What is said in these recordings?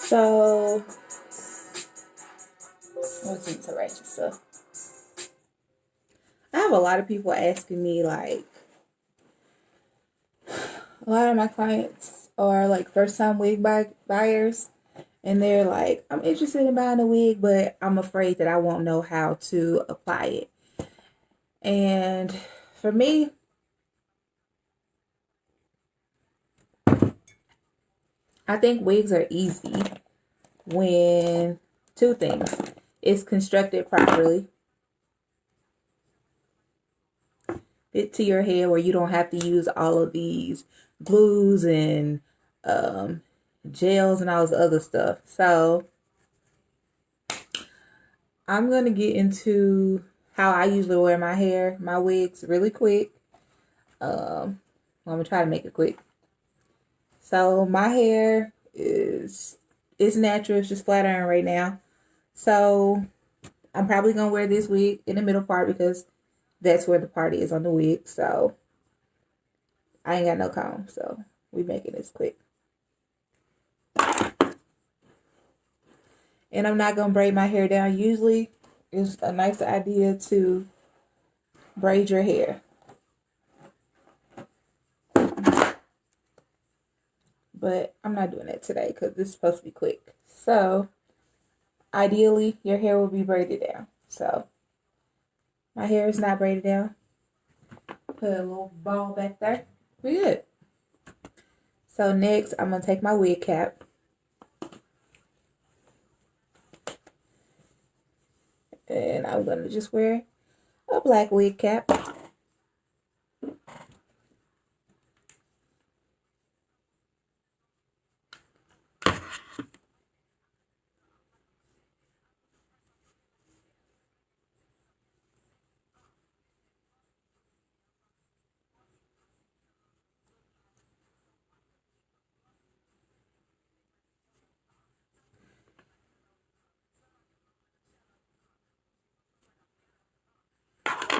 So, let's see to write your stuff. I have a lot of people asking me, like, a lot of my clients are like first time wig buyers, and they're like, I'm interested in buying a wig, but I'm afraid that I won't know how to apply it. And for me, I think wigs are easy when two things. It's constructed properly, fit to your hair where you don't have to use all of these glues and gels and all this other stuff. So I'm going to get into how I usually wear my wigs really quick. I'm going to try to make it quick. So my hair is natural. It's just flat iron right now. So I'm probably going to wear this wig in the middle part because that's where the party is on the wig. So I ain't got no comb. So we making this quick. And I'm not going to braid my hair down. Usually it's a nice idea to braid your hair. But I'm not doing that today because this is supposed to be quick. So ideally your hair will be braided down. So my hair is not braided down. Put a little ball back there. We good. So next I'm going to take my wig cap. And I'm going to just wear a black wig cap.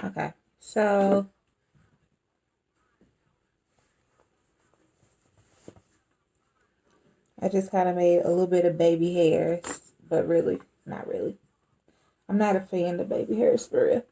Okay, so I just kind of made a little bit of baby hairs, but really, not really. I'm not a fan of baby hairs for real.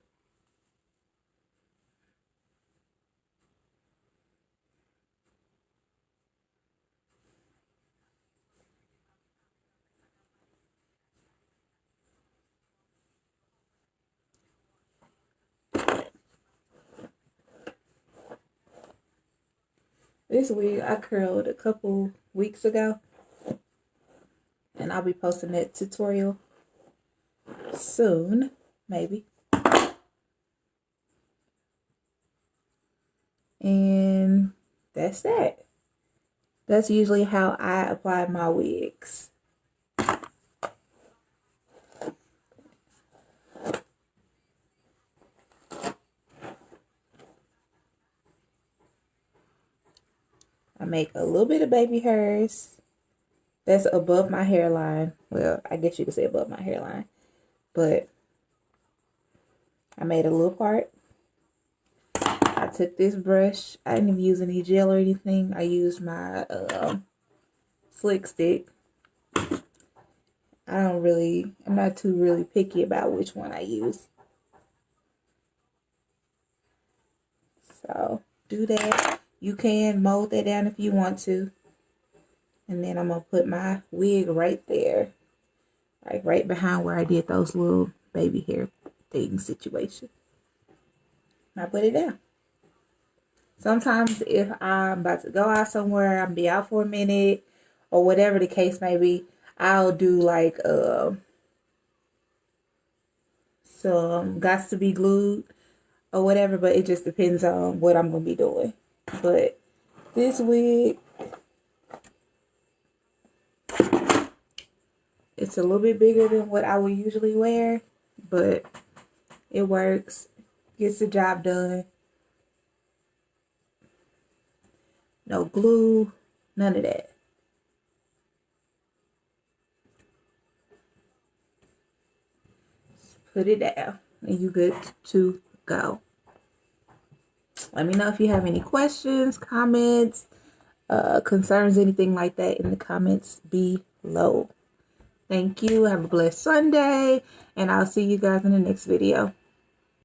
This wig I curled a couple weeks ago, and I'll be posting that tutorial soon, maybe. And that's that. That's usually how I apply my wigs. I make a little bit of baby hairs that's above my hairline. Well, I guess you could say above my hairline. But I made a little part. I took this brush. I didn't even use any gel or anything. I used my slick stick. I'm not too really picky about which one I use. So do that. You can mold that down if you want to. And then I'm going to put my wig right there. Like right behind where I did those little baby hair thing situation. And I put it down. Sometimes if I'm about to go out somewhere, I'm be out for a minute, or whatever the case may be, I'll do like some gots to be glued or whatever, but it just depends on what I'm going to be doing. But this wig, it's a little bit bigger than what I would usually wear, but it works, gets the job done. No glue, none of that. Just put it down and you good to go. Let me know if you have any questions, comments, concerns, anything like that in the comments below. Thank you. Have a blessed Sunday. And I'll see you guys in the next video.